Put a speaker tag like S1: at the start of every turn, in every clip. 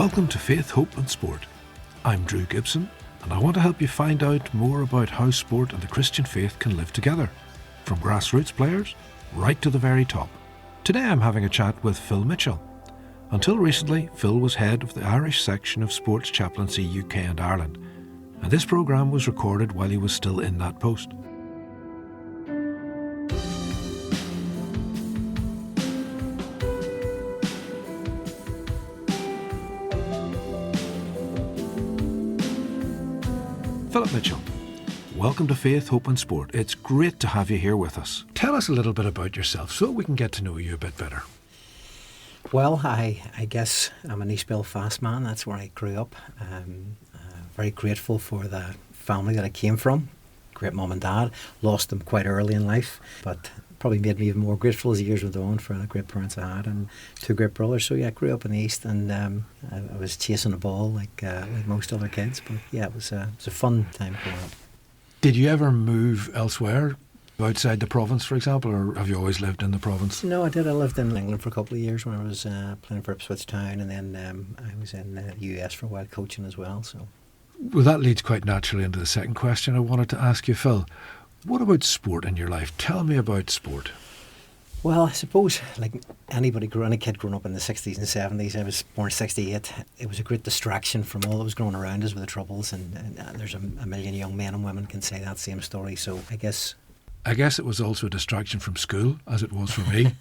S1: Welcome to Faith, Hope and Sport. I'm Drew Gibson, and I want to help you find out more about how sport and the Christian faith can live together, from grassroots players right to the very top. Today I'm having a chat with Phil Mitchell. Until recently, Phil was head of the Irish section of Sports Chaplaincy UK and Ireland, and this programme was recorded while he was still in that post. Philip Mitchell, welcome to Faith, Hope and Sport. It's great to have you here with us. Tell us a little bit about yourself so we can get to know you a bit better.
S2: Well, I guess I'm an East Belfast man. That's where I grew up. Very grateful for the family that I came from. Great mum and dad. Lost them quite early in life, but probably made me even more grateful as the years went on for the great parents I had and two great brothers. So yeah, I grew up in the East, and I was chasing a ball like most other kids. But yeah, it was a fun time growing up.
S1: Did you ever move elsewhere, outside the province, for example, or have you always lived in the province?
S2: No, I did. I lived in England for a couple of years when I was playing for Ipswich Town, and then I was in the US for a while coaching as well. So.
S1: Well, that leads quite naturally into the second question I wanted to ask you, Phil. What about sport in your life? Tell me about sport.
S2: Well, I suppose, like any kid growing up in the 60s and 70s, I was born in 68, it was a great distraction from all that was going around us with the troubles, and there's a million young men and women can say that same story, so I guess
S1: it was also a distraction from school, as it was for me.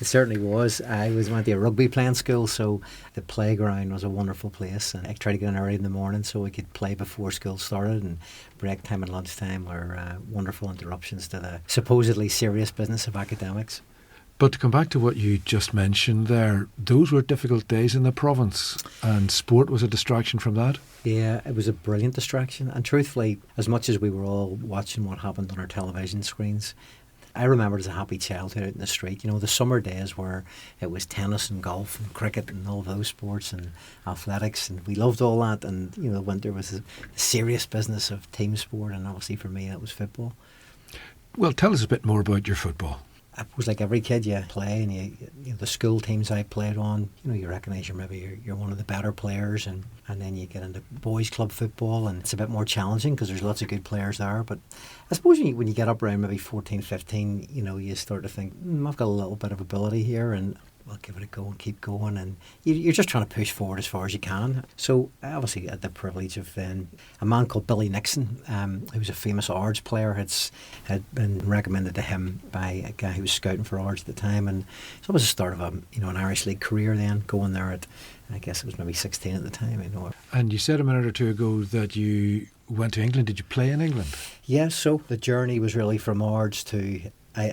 S2: It certainly was. I went to a rugby playing school, so the playground was a wonderful place, and I tried to get in early in the morning so we could play before school started, and break time and lunchtime were wonderful interruptions to the supposedly serious business of academics.
S1: But to come back to what you just mentioned there, those were difficult days in the province, and sport was a distraction from that?
S2: Yeah, it was a brilliant distraction, and truthfully, as much as we were all watching what happened on our television screens, I remember as a happy childhood out in the street, the summer days where it was tennis and golf and cricket and all those sports and athletics, and we loved all that, and the winter was the serious business of team sport, and obviously for me that was football.
S1: Well, tell us a bit more about your football.
S2: It was like every kid, you play, and the school teams I played on, you recognise you're one of the better players, and then you get into boys club football, and it's a bit more challenging because there's lots of good players there. But I suppose when you get up around maybe 14, 15, you start to think, I've got a little bit of ability here, and I'll give it a go and keep going, and you're just trying to push forward as far as you can. So I obviously had the privilege of then a man called Billy Nixon, who was a famous Ards player, had been recommended to him by a guy who was scouting for Ards at the time, and so it was the start of an Irish League career then, going there at, I guess it was maybe 16 at the time.
S1: And you said a minute or two ago that you went to England. Did you play in England?
S2: Yeah, so the journey was really from Ards to...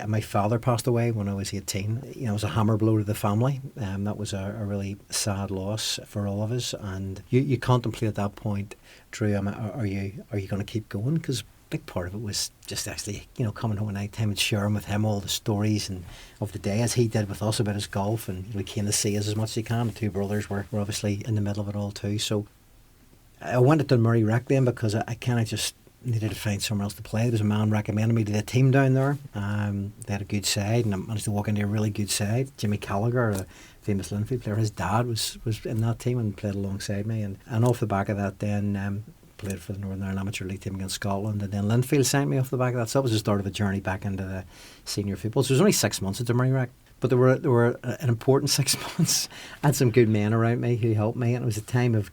S2: my father passed away when I was 18. It was a hammer blow to the family. That was a really sad loss for all of us. And you contemplate at that point, Drew, are you going to keep going? Because a big part of it was just actually, coming home at night time and sharing with him all the stories and of the day, as he did with us about his golf. And he came to see us as much as he can. The two brothers were obviously in the middle of it all too. So I went to Dunmurry Rec then because I kind of just needed to find somewhere else to play. There was a man recommended me to the team down there. They had a good side, and I managed to walk into a really good side. Jimmy Gallagher, a famous Linfield player, his dad was in that team and played alongside me. And off the back of that then played for the Northern Ireland Amateur League team against Scotland, and then Linfield signed me off the back of that. So that was the start of a journey back into the senior football. So it was only 6 months at the Murray Rec, but there were an important 6 months. I had some good men around me who helped me, and it was a time of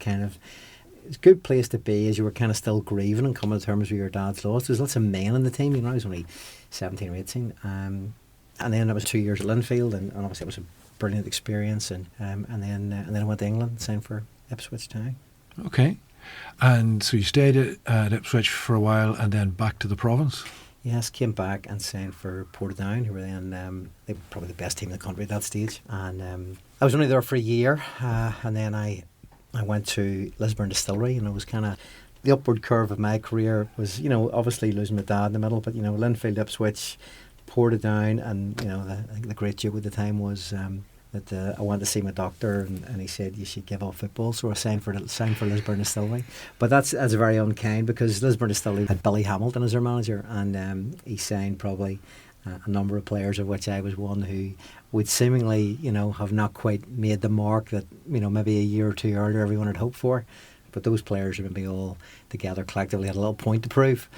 S2: it's a good place to be as you were kind of still grieving and coming to terms with your dad's loss. There was lots of men in the team, I was only 17 or 18. And then I was 2 years at Linfield, and obviously it was a brilliant experience. And then I went to England, signed for Ipswich Town.
S1: Okay. And so you stayed at Ipswich for a while and then back to the province?
S2: Yes, came back and signed for Portadown, who were then they were probably the best team in the country at that stage. And I was only there for a year, and then I went to Lisburn Distillery, and it was kind of the upward curve of my career was, obviously losing my dad in the middle, but, Linfield, Ipswich, Portadown, and, the great joke at the time was that I wanted to see my doctor, and he said you should give up football, so I signed for Lisburn Distillery. But that's very unkind, because Lisburn Distillery had Billy Hamilton as their manager, and he signed probably a number of players, of which I was one, who would seemingly, have not quite made the mark that, maybe a year or two earlier everyone had hoped for. But those players would be all together collectively had a little point to prove.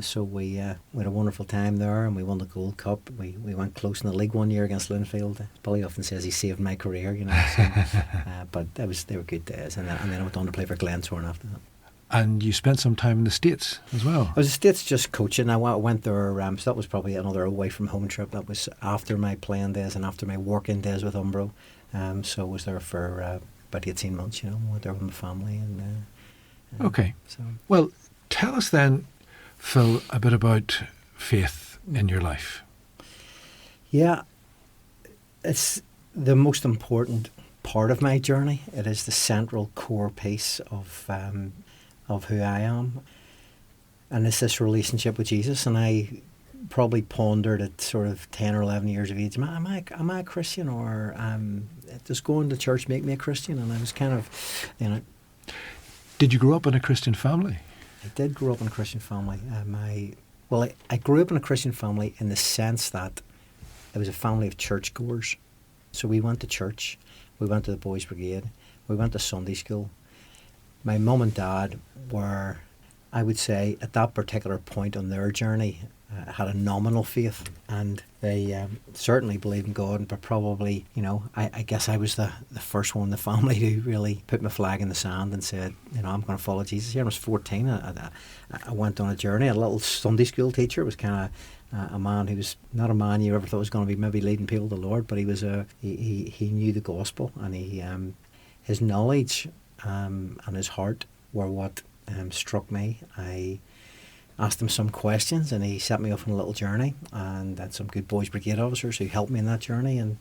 S2: So we had a wonderful time there, and we won the Gold Cup. We went close in the league one year against Linfield. Billy often says he saved my career, So, but they were good days, and then I went on to play for Glentoran after that.
S1: And you spent some time in the States as well.
S2: I was in the States just coaching. I went there, so that was probably another away from home trip. That was after my playing days and after my working days with Umbro. So I was there for about 18 months. Went there with my family. And
S1: okay.
S2: So.
S1: Well, tell us then, Phil, a bit about faith in your life.
S2: Yeah, it's the most important part of my journey. It is the central core piece of who I am, and it's this relationship with Jesus. And I probably pondered at sort of 10 or 11 years of age, am I a Christian, or does going to church make me a Christian? And I was kind of,
S1: Did you grow up in a Christian family?
S2: I did grow up in a Christian family. I grew up in a Christian family in the sense that it was a family of churchgoers. So we went to church, we went to the Boys Brigade, we went to Sunday school. My mum and dad were, I would say, at that particular point on their journey, had a nominal faith, and they certainly believed in God, but probably, I guess I was the first one in the family who really put my flag in the sand and said, I'm going to follow Jesus here. I was 14. I went on a journey. A little Sunday school teacher was kind of a man who was not a man you ever thought was going to be maybe leading people to the Lord, but he was he knew the gospel, and his knowledge and his heart were what struck me. I asked him some questions, and he set me off on a little journey, and had some good Boys Brigade officers who helped me in that journey. And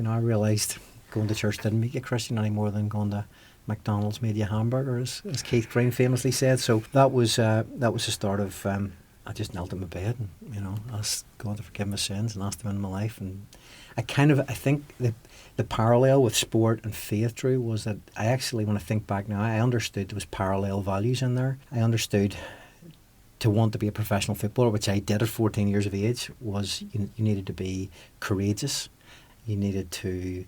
S2: I realised going to church didn't make you a Christian any more than going to McDonald's made you a hamburger, as Keith Green famously said. So that was the start of. I just knelt in my bed and asked God to forgive my sins and asked Him in my life. And I think the parallel with sport and faith, Drew, was that I actually, when I think back now, I understood there was parallel values in there. I understood to want to be a professional footballer, which I did at 14 years of age, was you needed to be courageous, you needed to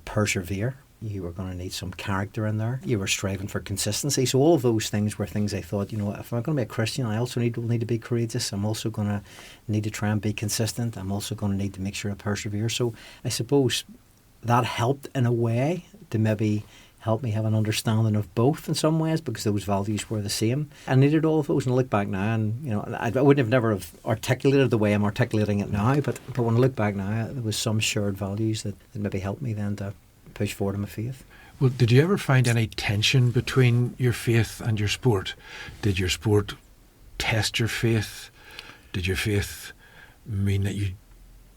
S2: persevere, you were going to need some character in there, you were striving for consistency. So all of those things were things I thought, if I'm going to be a Christian, I also need to be courageous. I'm also going to need to try and be consistent. I'm also going to need to make sure I persevere. So I suppose that helped in a way to maybe help me have an understanding of both in some ways, because those values were the same. I needed all of those, and I look back now, and I wouldn't have never have articulated the way I'm articulating it now, but when I look back now, there was some shared values that maybe helped me then to push forward in my faith.
S1: Well, did you ever find any tension between your faith and your sport? Did your sport test your faith? Did your faith mean that you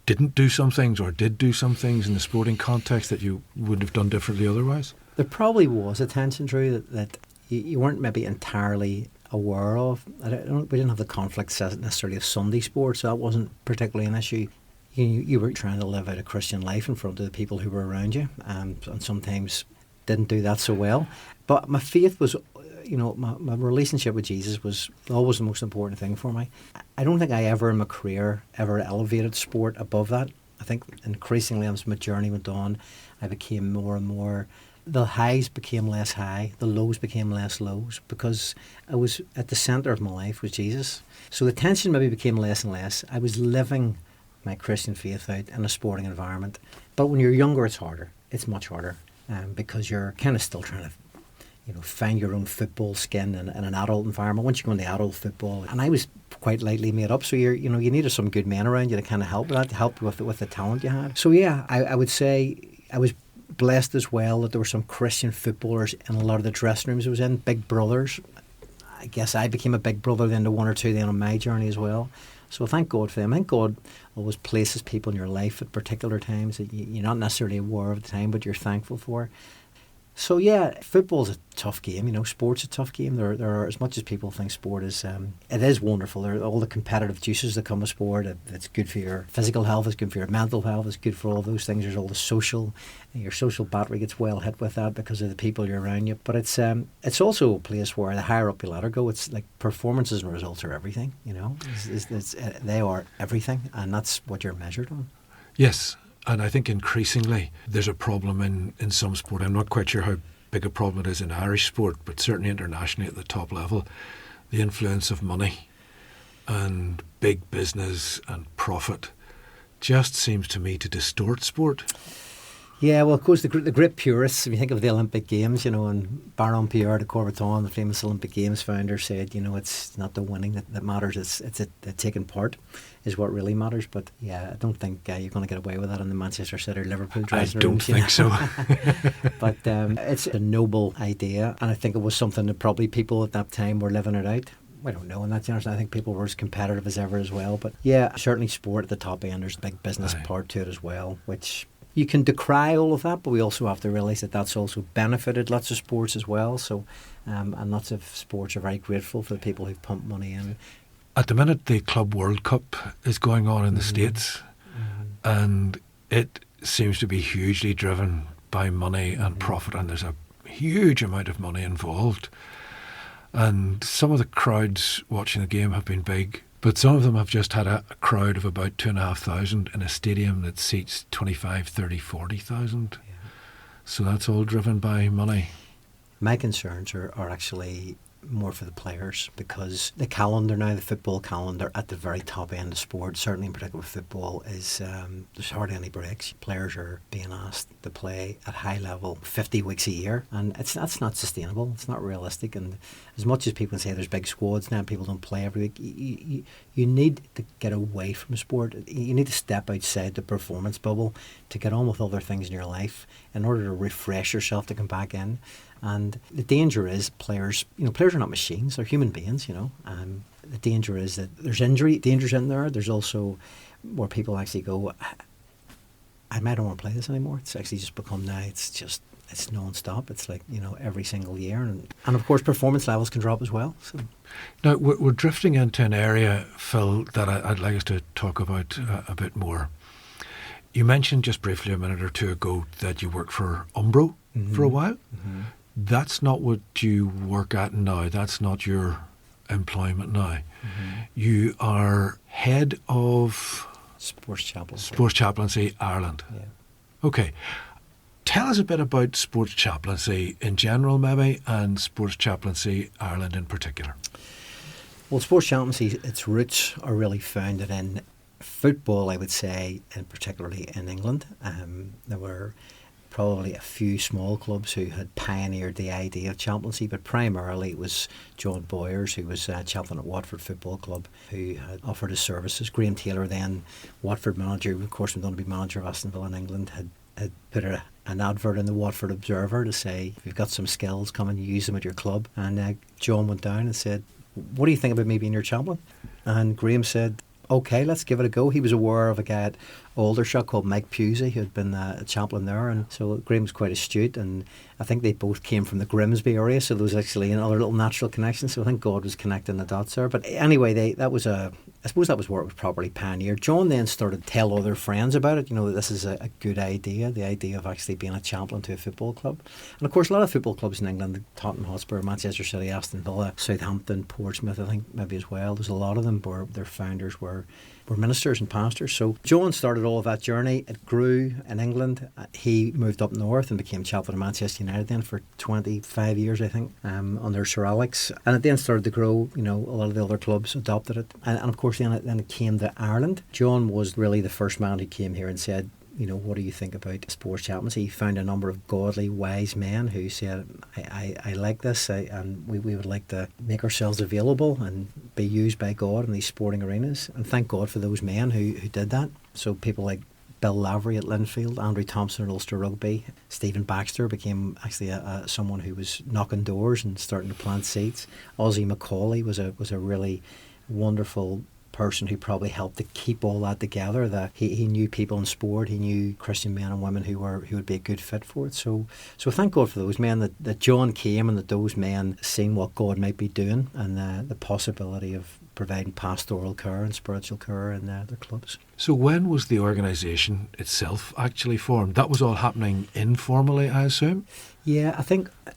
S1: didn't do some things, or did do some things in the sporting context that you would have done differently otherwise?
S2: There probably was a tension, Drew, that you weren't maybe entirely aware of. We didn't have the conflict necessarily of Sunday sports, so that wasn't particularly an issue. You were trying to live out a Christian life in front of the people who were around you, and sometimes didn't do that so well. But my faith was, my relationship with Jesus was always the most important thing for me. I don't think I ever in my career ever elevated sport above that. I think increasingly as my journey went on, I became more and more, the highs became less high, the lows became less lows, because I was at the centre of my life was Jesus. So the tension maybe became less and less. I was living my Christian faith out in a sporting environment. But when you're younger, it's harder. It's much harder because you're kind of still trying to find your own football skin in an adult environment. Once you go into adult football, and I was quite lightly made up, so you needed some good men around you to kind of help with that, to help with the talent you had. So yeah, I would say I was blessed as well that there were some Christian footballers in a lot of the dressing rooms I was in, big brothers. I guess I became a big brother then to one or two then on my journey as well. So thank God for them. I think God always places people in your life at particular times that you're not necessarily aware of at the time, but you're thankful for. So yeah, football's a tough game. Sport's a tough game. There are, as much as people think sport is, it is wonderful. There are all the competitive juices that come with sport. It's good for your physical health. It's good for your mental health. It's good for all those things. There's all the social. Your social battery gets well hit with that because of the people you're around you. But it's also a place where the higher up you let her go, it's like performances and results are everything. They are everything, and that's what you're measured on.
S1: Yes. And I think increasingly there's a problem in some sport. I'm not quite sure how big a problem it is in Irish sport, but certainly internationally at the top level, the influence of money and big business and profit just seems to me to distort sport.
S2: Yeah, well, of course, the great purists, if you think of the Olympic Games, and Baron Pierre de Coubertin, the famous Olympic Games founder, said, it's not the winning that matters, it's the taking part is what really matters. But yeah, I don't think you're going to get away with that in the Manchester City or Liverpool dressing rooms.
S1: I don't think so.
S2: But it's a noble idea, and I think it was something that probably people at that time were living it out. I don't know in that sense. I think people were as competitive as ever as well. But yeah, certainly sport at the top end, there's a big business part to it as well, which... You can decry all of that, but we also have to realise that that's also benefited lots of sports as well. So, and lots of sports are very grateful for the people who've pumped money in.
S1: At the minute, the Club World Cup is going on in the States, and it seems to be hugely driven by money and profit, and there's a huge amount of money involved. And some of the crowds watching the game have been big. But some of them have just had a crowd of about 2,500 in a stadium that seats 25, 30, 40,000. Yeah. So that's all driven by money.
S2: My concerns are actually more for the players, because the calendar now, the football calendar at the very top end of sport, certainly in particular football, is there's hardly any breaks. Players are being asked to play at high level 50 weeks a year, and that's not sustainable. It's not realistic. And as much as people say there's big squads now, people don't play every week, you need to get away from sport. You need to step outside the performance bubble to get on with other things in your life in order to refresh yourself to come back in. And the danger is players are not machines, they're human beings, the danger is that there's dangers in there. There's also where people actually go, I don't want to play this anymore. It's actually just become now, it's non-stop. It's like, every single year. And of course, performance levels can drop as well. So.
S1: Now, we're drifting into an area, Phil, that I'd like us to talk about a bit more. You mentioned just briefly a minute or two ago that you worked for Umbro for a while. Mm-hmm. That's not what you work at now. That's not your employment now. Mm-hmm. You are head of...
S2: Sports
S1: Chaplaincy Ireland.
S2: Yeah.
S1: Okay. Tell us a bit about sports chaplaincy in general, maybe, and sports chaplaincy Ireland in particular.
S2: Well, sports chaplaincy, its roots are really founded in football, I would say, and particularly in England. There were probably a few small clubs who had pioneered the idea of chaplaincy, but primarily it was John Boyers, who was chaplain at Watford Football Club, who had offered his services. Graham Taylor, then Watford manager, who of course went on to be manager of Aston Villa in England, had put an advert in the Watford Observer to say, if you've got some skills, come and use them at your club. And John went down and said, what do you think about me being your chaplain? And Graham said, okay, let's give it a go. He was aware of a guy at Aldershot called Mike Pusey, who had been a chaplain there, and so Graham was quite astute, and I think they both came from the Grimsby area, so there was actually another little natural connection, so I think God was connecting the dots there. But anyway, I suppose that was where it was properly pioneered. John then started to tell other friends about it, that this is a good idea, the idea of actually being a chaplain to a football club. And of course, a lot of football clubs in England, Tottenham Hotspur, Manchester City, Aston Villa, Southampton, Portsmouth, I think maybe as well, there's a lot of them where their founders were ministers and pastors. So John started all of that journey. It grew in England. He moved up north and became chaplain of Manchester United then for 25 years, I think, under Sir Alex. And it then started to grow. A lot of the other clubs adopted it. And of course, then it came to Ireland. John was really the first man who came here and said, what do you think about sports chaplaincy? He found a number of godly, wise men who said, I like this, and we would like to make ourselves available and be used by God in these sporting arenas. And thank God for those men who did that. So people like Bill Lavery at Linfield, Andrew Thompson at Ulster Rugby, Stephen Baxter became actually someone who was knocking doors and starting to plant seeds. Ozzie McCauley was a really wonderful person who probably helped to keep all that together. That he knew people in sport, he knew Christian men and women who would be a good fit for it. So thank God for those men that John came and that those men seen what God might be doing and the possibility of providing pastoral care and spiritual care in their clubs.
S1: So when was the organisation itself actually formed? That was all happening informally, I assume?
S2: Yeah,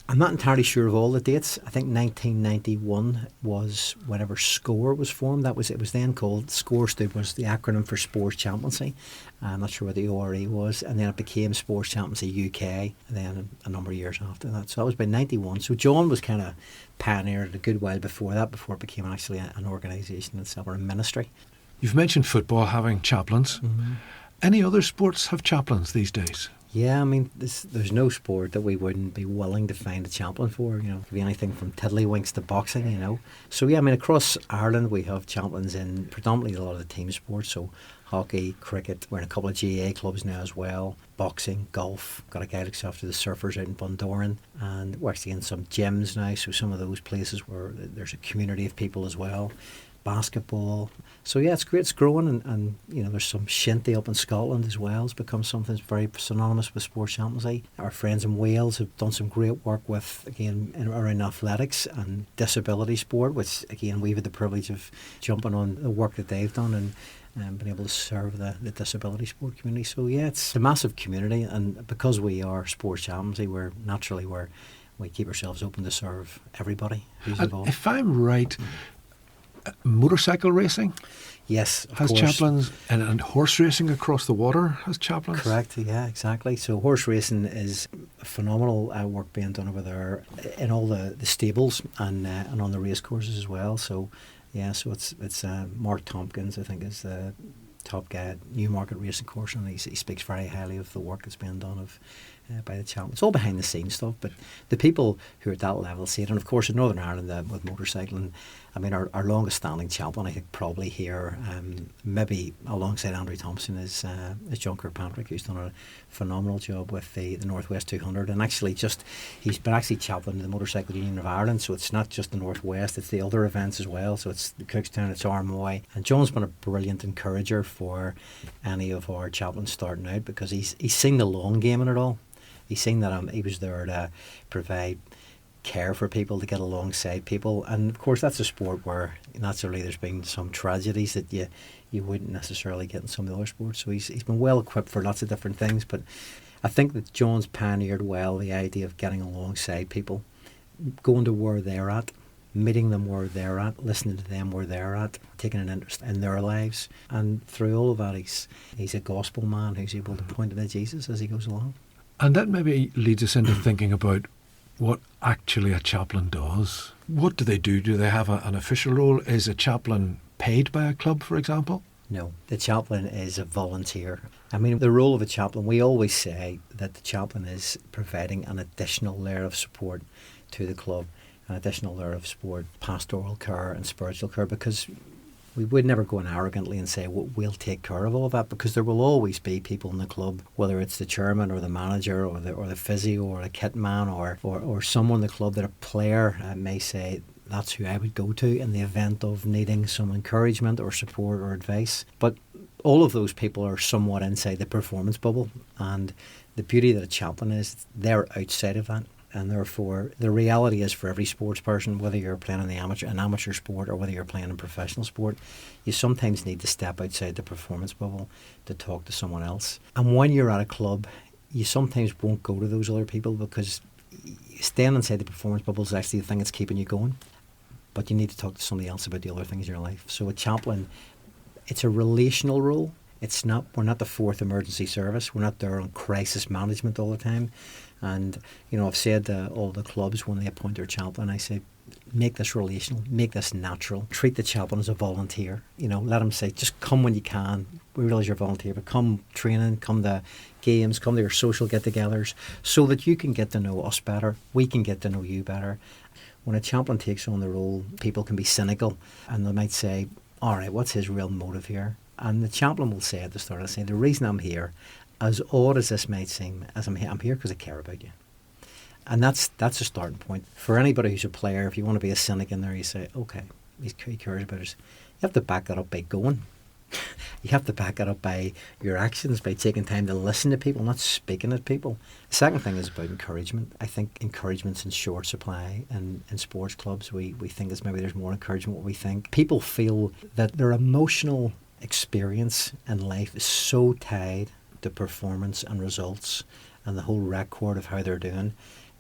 S2: I'm not entirely sure of all the dates. I think 1991 was whenever SCORE was formed. It was then called, SCORE was the acronym for Sports Chaplaincy. I'm not sure what the ORE was. And then it became Sports Chaplaincy UK, and then a number of years after that. So that was by 91. So John was kind of pioneered a good while before that, before it became actually an organisation itself, or a ministry.
S1: You've mentioned football having chaplains. Mm-hmm. Any other sports have chaplains these days?
S2: Yeah, I mean, there's no sport that we wouldn't be willing to find a chaplain for. It could be anything from tiddlywinks to boxing, So, yeah, I mean, across Ireland we have chaplains in predominantly a lot of the team sports. So, hockey, cricket, we're in a couple of GAA clubs now as well. Boxing, golf, got a guy who looks after the surfers out in Bundoran. And we're actually in some gyms now, so some of those places where there's a community of people as well. Basketball. So yeah, it's great. It's growing, and there's some shinty up in Scotland as well. It's become something that's very synonymous with sports chaplaincy. Our friends in Wales have done some great work with, again, around athletics and disability sport, which again we've had the privilege of jumping on the work that they've done and been able to serve the disability sport community. So yeah, it's a massive community, and because we are sports chaplaincy, we keep ourselves open to serve everybody who's involved.
S1: If I'm right, motorcycle racing?
S2: Yes, of
S1: has
S2: course.
S1: Chaplains, and horse racing across the water has chaplains?
S2: Correct, yeah, exactly. So horse racing is phenomenal work being done over there in all the stables and on the race courses as well. So yeah, so it's Mark Tompkins, I think, is the top guy at Newmarket Racing Course, and he speaks very highly of the work that's being done by the chaplains. It's all behind the scenes stuff, but the people who are at that level see it. And of course in Northern Ireland with motorcycling, I mean, our longest standing chaplain, I think probably here, maybe alongside Andrew Thompson, is John Kirkpatrick, who's done a phenomenal job with the Northwest 200, and actually he's been actually chaplain to the Motorcycle Union of Ireland, so it's not just the Northwest, it's the other events as well. So it's the Cookstown, it's Armoy, and John's been a brilliant encourager for any of our chaplains starting out, because he's seen the long game in it all. He's seen that he was there to provide care for people, to get alongside people, and of course that's a sport where naturally there's been some tragedies that you wouldn't necessarily get in some of the other sports. So he's been well equipped for lots of different things, but I think that John's pioneered well the idea of getting alongside people, going to where they're at, meeting them where they're at, listening to them where they're at, taking an interest in their lives, and through all of that he's a gospel man who's able to point to Jesus as he goes along.
S1: And that maybe leads us into thinking about what actually a chaplain does. What do they do? Do they have an official role? Is a chaplain paid by a club, for example?
S2: No, the chaplain is a volunteer. I mean, the role of a chaplain, we always say that the chaplain is providing an additional layer of support to the club, an additional layer of support, pastoral care and spiritual care, because we would never go in arrogantly and say, well, we'll take care of all that, because there will always be people in the club, whether it's the chairman or the manager or the physio or a kit man or someone in the club, that a player may say, that's who I would go to in the event of needing some encouragement or support or advice. But all of those people are somewhat inside the performance bubble, and the beauty that a chaplain is, they're outside of that. And therefore, the reality is, for every sports person, whether you're playing in an amateur sport or whether you're playing in professional sport, you sometimes need to step outside the performance bubble to talk to someone else. And when you're at a club, you sometimes won't go to those other people, because staying inside the performance bubble is actually the thing that's keeping you going. But you need to talk to somebody else about the other things in your life. So a chaplain, it's a relational role. We're not the fourth emergency service. We're not there on crisis management all the time. And, I've said to all the clubs when they appoint their chaplain, I say, make this relational, make this natural. Treat the chaplain as a volunteer. Let them say, just come when you can. We realise you're a volunteer, but come training, come to games, come to your social get-togethers, so that you can get to know us better. We can get to know you better. When a chaplain takes on the role, people can be cynical, and they might say, all right, what's his real motive here? And the chaplain will say at the start, the reason I'm here, as odd as this might seem, I'm here because I care about you. And that's a starting point. For anybody who's a player, if you want to be a cynic in there, you say, okay, he cares about us. You have to back that up by going. You have to back it up by your actions, by taking time to listen to people, not speaking at people. The second thing is about encouragement. I think encouragement's in short supply in sports clubs. We think there's more encouragement than we think. People feel that their emotional experience in life is so tied to performance and results and the whole record of how they're doing,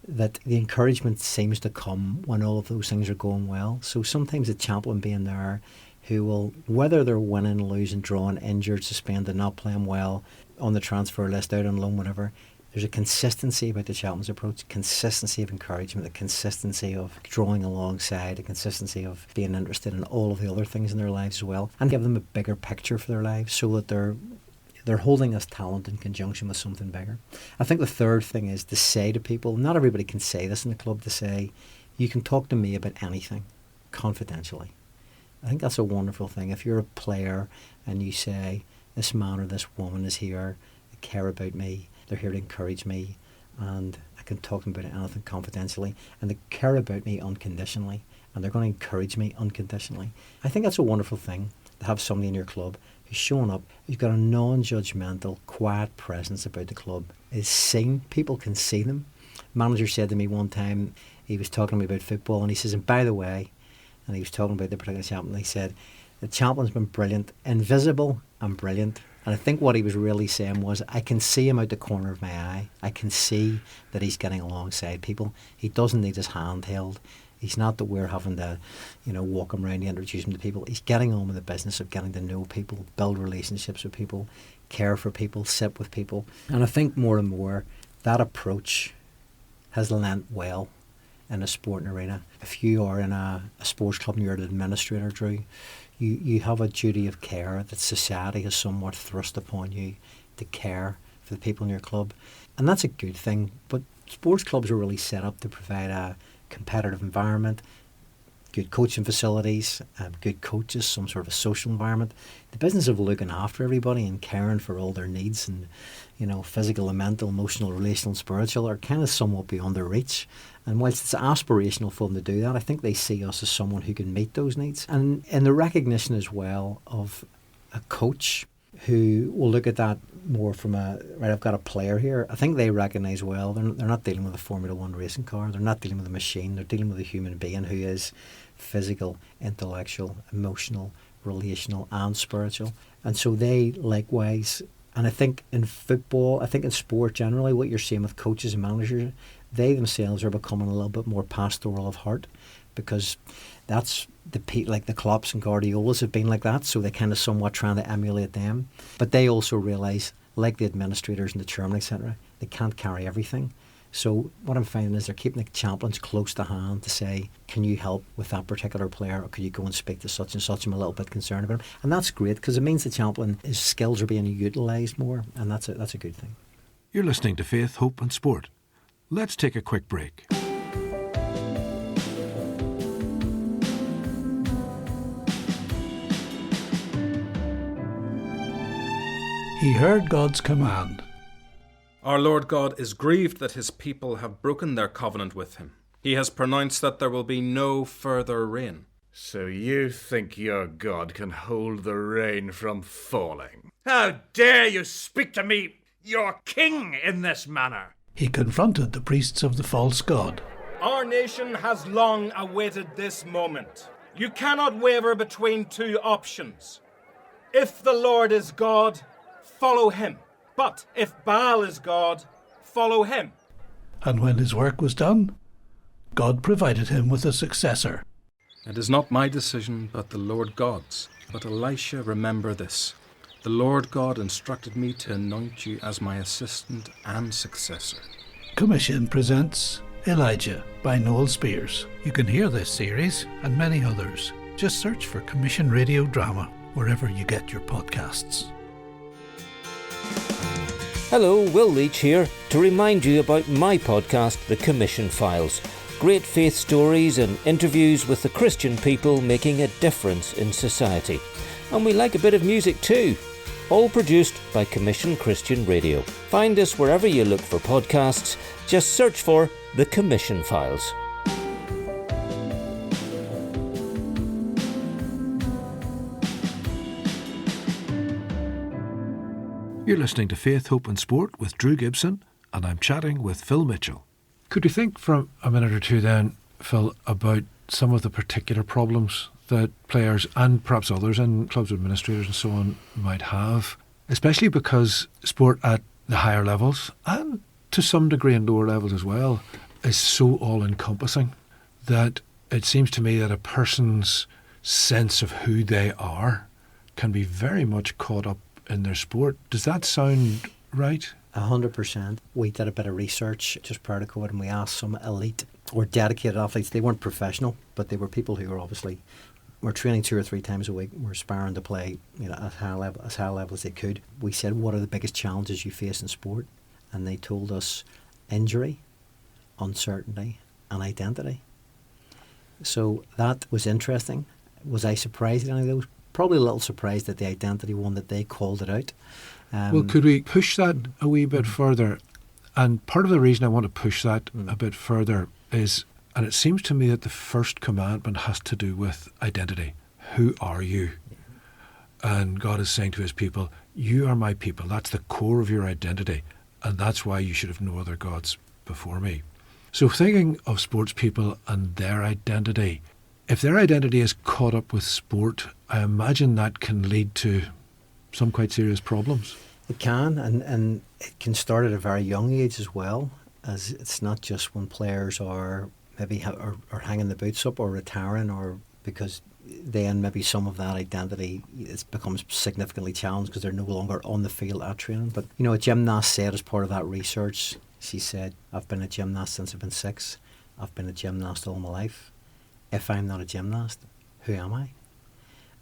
S2: that the encouragement seems to come when all of those things are going well. So sometimes the chaplain being there, who will, whether they're winning, losing, drawing, injured, suspended, not playing well, on the transfer list, out on loan, whatever, there's a consistency about the chaplain's approach, consistency of encouragement, a consistency of drawing alongside, a consistency of being interested in all of the other things in their lives as well, and give them a bigger picture for their lives so that they're holding this talent in conjunction with something bigger. I think the third thing is to say to people, not everybody can say this in the club, to say, you can talk to me about anything confidentially. I think that's a wonderful thing. If you're a player and you say, this man or this woman is here, they care about me, they're here to encourage me, and I can talk to them about anything confidentially, and they care about me unconditionally, and they're going to encourage me unconditionally. I think that's a wonderful thing, to have somebody in your club who's showing up, who's got a non-judgmental, quiet presence about the club, is seen, people can see them. Manager said to me one time, he was talking to me about football, and he says, and by the way, and he was talking about the particular chaplain, he said, the chaplain's been brilliant, invisible and brilliant. And I think what he was really saying was, I can see him out the corner of my eye. I can see that he's getting alongside people. He doesn't need his hand held. He's not that we're having to, walk him around and introduce him to people. He's getting on with the business of getting to know people, build relationships with people, care for people, sit with people. And I think more and more that approach has lent well in a sporting arena. If you are in a sports club and you're an administrator, Drew, you have a duty of care that society has somewhat thrust upon you, to care for the people in your club. And that's a good thing. But sports clubs are really set up to provide a competitive environment, good coaching facilities, good coaches, some sort of a social environment. The business of looking after everybody and caring for all their needs and, physical and mental, emotional, relational and spiritual are kind of somewhat beyond their reach. And whilst it's aspirational for them to do that, I think they see us as someone who can meet those needs. And in the recognition as well of a coach who will look at that more from I've got a player here. I think they recognise well, they're not dealing with a Formula 1 racing car, they're not dealing with a machine, they're dealing with a human being who is physical, intellectual, emotional, relational and spiritual. And so they likewise, and I think in football, I think in sport generally, what you're seeing with coaches and managers, they themselves are becoming a little bit more pastoral of heart, because that's like the Klopps and Guardiolas have been like that, so they kind of somewhat trying to emulate them. But they also realise, like the administrators and the chairman, etc., they can't carry everything. So what I'm finding is they're keeping the chaplains close to hand to say, can you help with that particular player, or could you go and speak to such and such? I'm a little bit concerned about him. And that's great, because it means the chaplain, his skills are being utilised more, and that's a good thing.
S1: You're listening to Faith, Hope and Sport. Let's take a quick break.
S3: He heard God's command.
S4: Our Lord God is grieved that his people have broken their covenant with him. He has pronounced that there will be no further rain.
S5: So you think your God can hold the rain from falling? How dare you speak to me, your king, in this manner?
S3: He confronted the priests of the false god.
S4: Our nation has long awaited this moment. You cannot waver between two options. If the Lord is God, follow him. But if Baal is God, follow him.
S3: And when his work was done, God provided him with a successor.
S4: It is not my decision, but the Lord God's. But Elisha, remember this. The Lord God instructed me to anoint you as my assistant and successor.
S3: Commission presents Elijah by Noel Spears.
S1: You can hear this series and many others. Just search for Commission Radio Drama wherever you get your podcasts.
S6: Hello, Will Leach here to remind you about my podcast, The Commission Files. Great faith stories and interviews with the Christian people making a difference in society. And we like a bit of music too. All produced by Commission Christian Radio. Find us wherever you look for podcasts. Just search for The Commission Files.
S1: You're listening to Faith, Hope and Sport with Drew Gibson, and I'm chatting with Phil Mitchell. Could you think for a minute or two then, Phil, about some of the particular problems that players and perhaps others and clubs administrators and so on might have, especially because sport at the higher levels and to some degree in lower levels as well is so all-encompassing that it seems to me that a person's sense of who they are can be very much caught up in their sport. Does that sound right?
S2: 100%. We did a bit of research just prior to COVID and we asked some elite or dedicated athletes. They weren't professional, but they were people who were obviously were training 2 or 3 times a week, were aspiring to play as high level as they could. We said, what are the biggest challenges you face in sport? And they told us injury, uncertainty and identity. So that was interesting. Was I surprised at any of those? Probably a little surprised at the identity one that they called it out.
S1: Well, could we push that a wee bit further? And part of the reason I want to push that a bit further is, and it seems to me that the first commandment has to do with identity. Who are you? And God is saying to his people, you are my people. That's the core of your identity. And that's why you should have no other gods before me. So thinking of sports people and their identity, if their identity is caught up with sport, I imagine that can lead to some quite serious problems.
S2: It can, and it can start at a very young age as well, as it's not just when players are maybe are hanging the boots up or retiring, or because then maybe some of that identity becomes significantly challenged because they're no longer on the field at training. But, a gymnast said as part of that research, she said, I've been a gymnast since I've been 6. I've been a gymnast all my life. If I'm not a gymnast, who am I?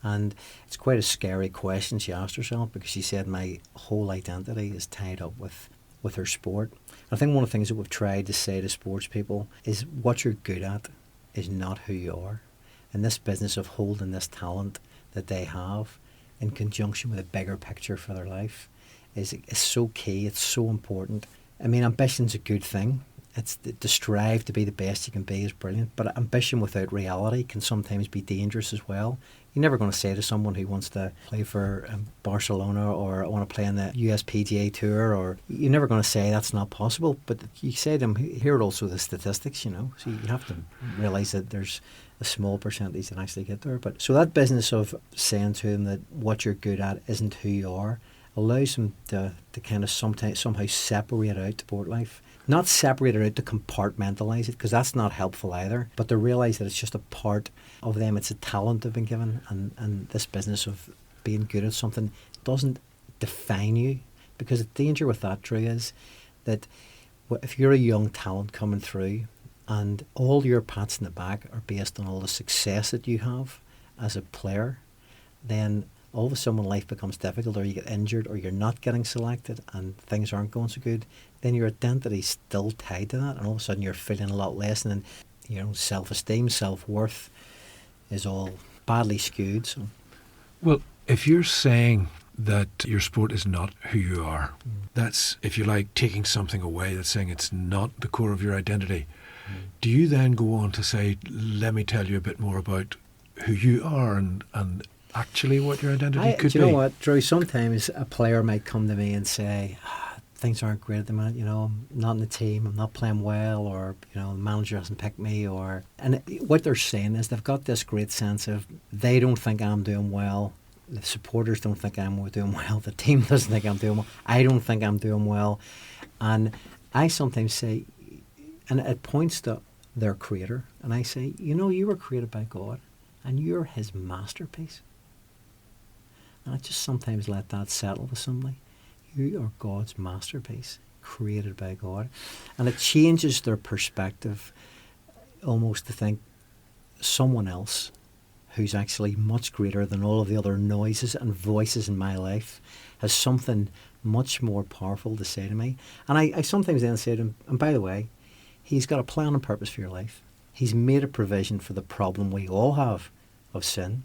S2: And it's quite a scary question she asked herself, because she said, my whole identity is tied up with her sport. I think one of the things that we've tried to say to sports people is what you're good at is not who you are. And this business of holding this talent that they have in conjunction with a bigger picture for their life is so key. It's so important. I mean, ambition's a good thing. It's to strive to be the best you can be is brilliant, but ambition without reality can sometimes be dangerous as well. You're never going to say to someone who wants to play for Barcelona or want to play on the USPGA Tour, or you're never going to say that's not possible, but you say to them, here are also the statistics, so you have to realise that there's a small percentage that actually get there. But so that business of saying to them that what you're good at isn't who you are allows them to kind of somehow separate out sport life. Not separate it out to compartmentalise it, because that's not helpful either, but to realise that it's just a part of them. It's a talent they've been given, and this business of being good at something doesn't define you, because the danger with that, Drew, is that if you're a young talent coming through and all your pats in the back are based on all the success that you have as a player, then all of a sudden when life becomes difficult, or you get injured, or you're not getting selected and things aren't going so good, then your identity's still tied to that, and all of a sudden you're feeling a lot less, and then self-esteem, self-worth is all badly skewed. So,
S1: well, if you're saying that your sport is not who you are, that's, if you like, taking something away, that's saying it's not the core of your identity. Do you then go on to say, let me tell you a bit more about who you are and actually what your identity could be?
S2: Do you know what, Drew? Sometimes a player might come to me and say, things aren't great at the minute, I'm not in the team, I'm not playing well, or, the manager hasn't picked me, and what they're saying is they've got this great sense of they don't think I'm doing well, the supporters don't think I'm doing well, the team doesn't think I'm doing well, I don't think I'm doing well, and I sometimes say, and it points to their creator, and I say, you were created by God, and you're his masterpiece. And I just sometimes let that settle with somebody. You are God's masterpiece, created by God. And it changes their perspective almost to think someone else who's actually much greater than all of the other noises and voices in my life has something much more powerful to say to me. And I sometimes then say to him, and by the way, he's got a plan and purpose for your life. He's made a provision for the problem we all have of sin.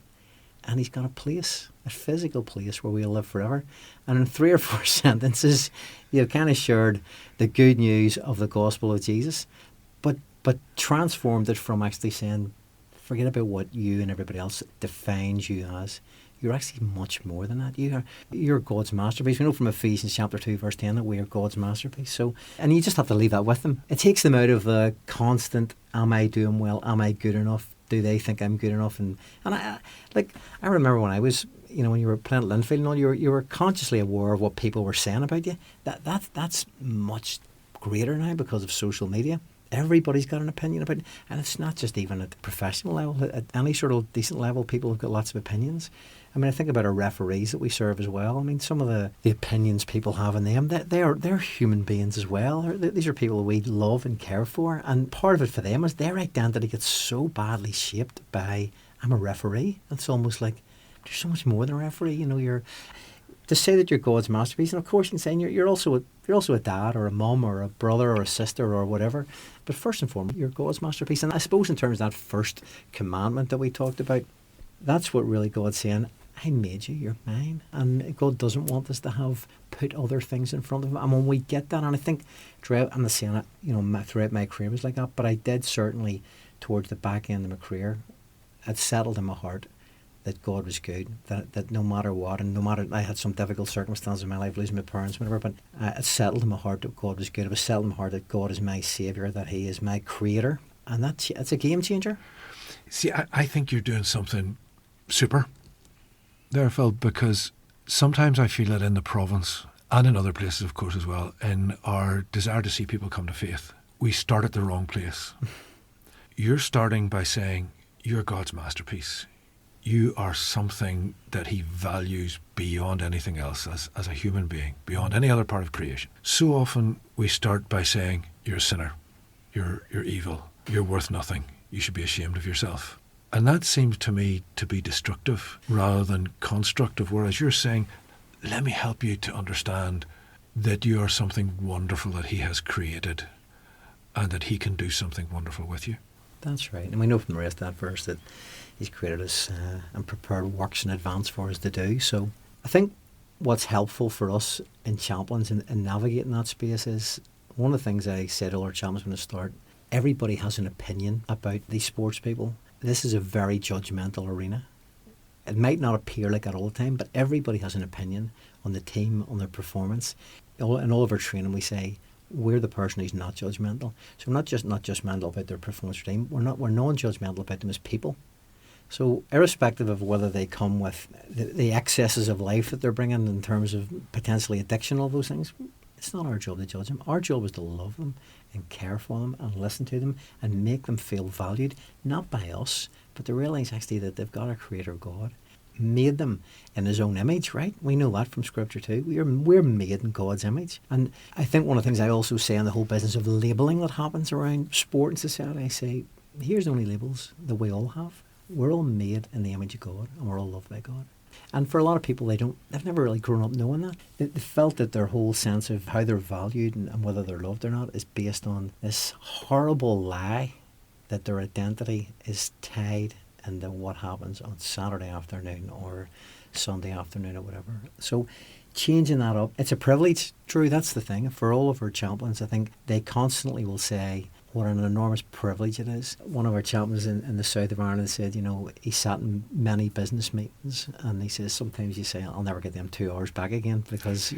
S2: And he's got a place, a physical place where we'll live forever. And in 3 or 4 sentences, you've kind of shared the good news of the gospel of Jesus, but transformed it from actually saying, forget about what you and everybody else defines you as. you're actually much more than that. You're God's masterpiece. We know from Ephesians chapter 2 verse 10 that we are God's masterpiece. So, and you just have to leave that with them. It takes them out of the constant, am I doing well? Am I good enough? Do they think I'm good enough? And I remember when I was, when you were playing at Linfield and all, you were consciously aware of what people were saying about you. That's much greater now because of social media. Everybody's got an opinion about it. And it's not just even at the professional level. At any sort of decent level, people have got lots of opinions. I mean, I think about our referees that we serve as well. I mean, some of the opinions people have in them, they're human beings as well. These are people we love and care for. And part of it for them is their identity gets so badly shaped by, I'm a referee. It's almost like there's so much more than a referee. You're to say that you're God's masterpiece, and of course you can say you're also a dad or a mum or a brother or a sister or whatever, but first and foremost you're God's masterpiece. And I suppose in terms of that first commandment that we talked about, that's what really God's saying, I made you, you're mine. And God doesn't want us to have put other things in front of him. And when we get that, and I think throughout, I'm not saying it, throughout my career was like that, but I did certainly towards the back end of my career, it settled in my heart that God was good, that no matter what, and no matter, I had some difficult circumstances in my life, losing my parents, whatever, but it settled in my heart that God was good. It was settled in my heart that God is my saviour, that he is my creator, and it's a game changer.
S1: See, I think you're doing something super there, Phil, because sometimes I feel it in the province, and in other places, of course, as well, in our desire to see people come to faith. We start at the wrong place. You're starting by saying, you're God's masterpiece. You are something that he values beyond anything else as a human being, beyond any other part of creation. So often we start by saying, you're a sinner, you're evil, you're worth nothing, you should be ashamed of yourself. And that seems to me to be destructive rather than constructive, whereas you're saying, let me help you to understand that you are something wonderful that he has created and that he can do something wonderful with you.
S2: That's right. And we know from the rest of that verse that he's created us and prepared works in advance for us to do. So I think what's helpful for us in chaplains in navigating that space is, one of the things I said to all our chaplains when I start, everybody has an opinion about these sports people. This is a very judgmental arena. It might not appear like that all the time, but everybody has an opinion on the team, on their performance. In all of our training we say, we're the person who's not judgmental. So we're not judgmental about their performance or team. We're non-judgmental about them as people. So irrespective of whether they come with the excesses of life that they're bringing in terms of potentially addiction, all those things, it's not our job to judge them. Our job is to love them and care for them and listen to them and make them feel valued, not by us, but to realise actually that they've got a creator God, made them in his own image, right? We know that from scripture too. We're made in God's image. And I think one of the things I also say in the whole business of labelling that happens around sport and society, I say, here's the only labels that we all have. We're all made in the image of God and we're all loved by God. And for a lot of people, they've never really grown up knowing that. They felt that their whole sense of how they're valued and whether they're loved or not is based on this horrible lie that their identity is tied into what happens on Saturday afternoon or Sunday afternoon or whatever. So changing that up, it's a privilege, Drew, that's the thing. For all of our chaplains, I think they constantly will say what an enormous privilege it is. One of our chaplains in the south of Ireland said, he sat in many business meetings and he says sometimes you say, I'll never get them 2 hours back again because,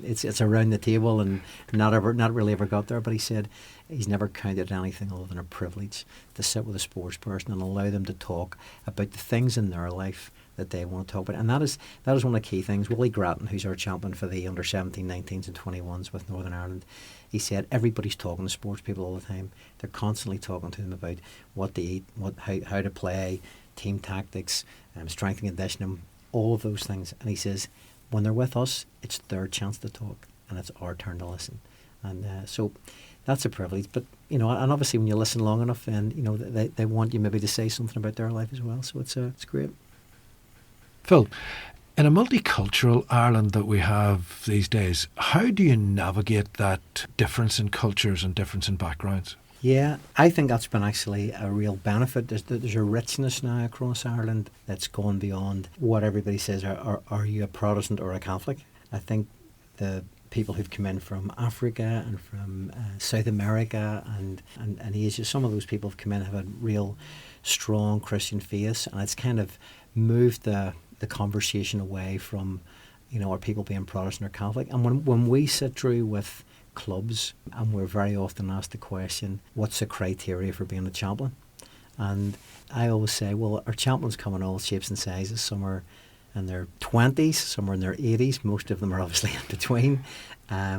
S2: it's around the table and not really ever got there. But he said he's never counted anything other than a privilege to sit with a sports person and allow them to talk about the things in their life that they want to talk about. And that is one of the key things. Willie Grattan, who's our chaplain for the under 17, 19s and 21s with Northern Ireland, he said everybody's talking to sports people all the time. They're constantly talking to them about what to eat, how to play, team tactics, strength and conditioning, all of those things. And he says when they're with us, it's their chance to talk and it's our turn to listen. And so that's a privilege. But, and obviously when you listen long enough, then, they want you maybe to say something about their life as well. So it's great.
S1: Phil, in a multicultural Ireland that we have these days, how do you navigate that difference in cultures and difference in backgrounds?
S2: Yeah, I think that's been actually a real benefit. There's a richness now across Ireland that's gone beyond what everybody says, are you a Protestant or a Catholic? I think the people who've come in from Africa and from South America and Asia, some of those people have come in have had real strong Christian faith, and it's kind of moved the the conversation away from, are people being Protestant or Catholic? And when we sit through with clubs, and we're very often asked the question, what's the criteria for being a chaplain? And I always say, well, our chaplains come in all shapes and sizes. Some are in their 20s, some are in their 80s. Most of them are obviously in between.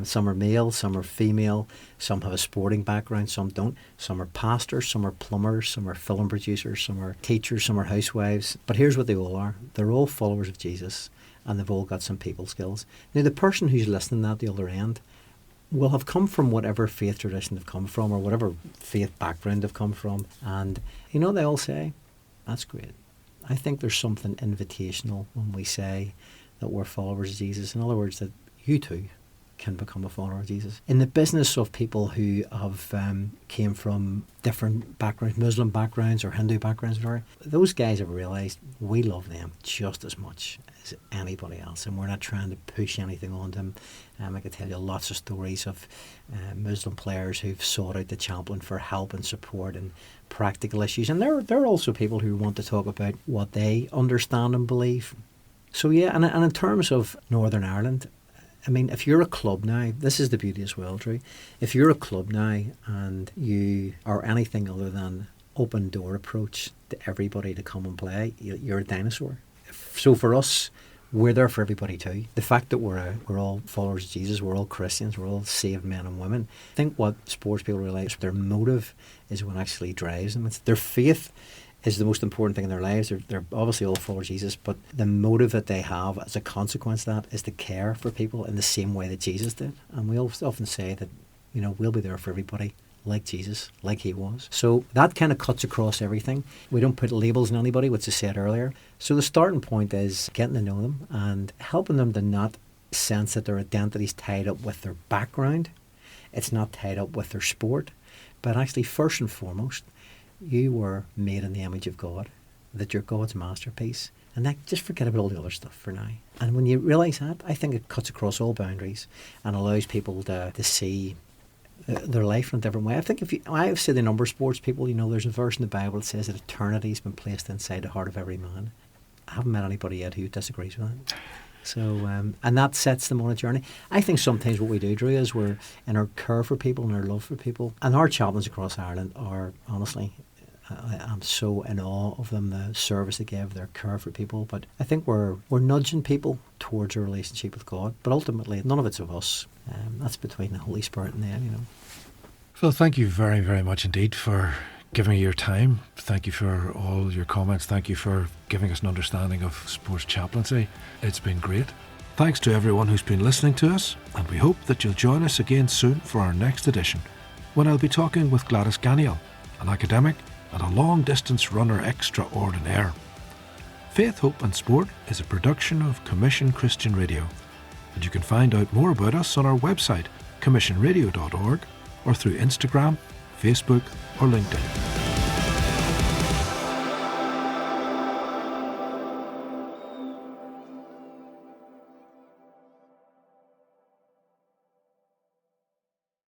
S2: Some are male, some are female. Some have a sporting background, some don't. Some are pastors, some are plumbers, some are film producers, some are teachers, some are housewives. But here's what they all are. They're all followers of Jesus, and they've all got some people skills. Now, the person who's listening at the other end will have come from whatever faith tradition they've come from, or whatever faith background they've come from. And, they all say, that's great. I think there's something invitational when we say that we're followers of Jesus. In other words, that you too can become a follower of Jesus. In the business of people who have came from different backgrounds, Muslim backgrounds or Hindu backgrounds, whatever, those guys have realised we love them just as much as anybody else, and we're not trying to push anything on them. I could tell you lots of stories of Muslim players who've sought out the chaplain for help and support and practical issues, and there are also people who want to talk about what they understand and believe. So yeah, and in terms of Northern Ireland, I mean, if you're a club now, this is the beauty as well, Drew. If you're a club now and you are anything other than open door approach to everybody to come and play, you're a dinosaur. So for us, we're there for everybody too. The fact that we're all followers of Jesus, we're all Christians, we're all saved men and women. I think what sports people realise, their motive is what actually drives them. It's their faith is the most important thing in their lives. They're obviously all followers of Jesus, but the motive that they have as a consequence of that is to care for people in the same way that Jesus did. And we often say that, we'll be there for everybody like Jesus, like he was. So that kind of cuts across everything. We don't put labels on anybody, which I said earlier. So the starting point is getting to know them and helping them to not sense that their identity is tied up with their background. It's not tied up with their sport, but actually first and foremost, you were made in the image of God, that you're God's masterpiece. And that, just forget about all the other stuff for now. And when you realise that, I think it cuts across all boundaries and allows people to see their life in a different way. I think I've said a number of sports people, there's a verse in the Bible that says that eternity has been placed inside the heart of every man. I haven't met anybody yet who disagrees with that. So, and that sets them on a journey. I think sometimes what we do, Drew, is we're in our care for people and our love for people. And our chaplains across Ireland are, honestly, I'm so in awe of them, the service they give, their care for people. But I think we're nudging people towards a relationship with God. But ultimately, none of it's of us. That's between the Holy Spirit and them,
S1: Phil, thank you very, very much indeed for giving me your time. Thank you for all your comments. Thank you for giving us an understanding of sports chaplaincy. It's been great. Thanks to everyone who's been listening to us, and we hope that you'll join us again soon for our next edition, when I'll be talking with Gladys Ganiel, an academic and a long-distance runner extraordinaire. Faith, Hope and Sport is a production of Commission Christian Radio, and you can find out more about us on our website, commissionradio.org, or through Instagram, Facebook or LinkedIn.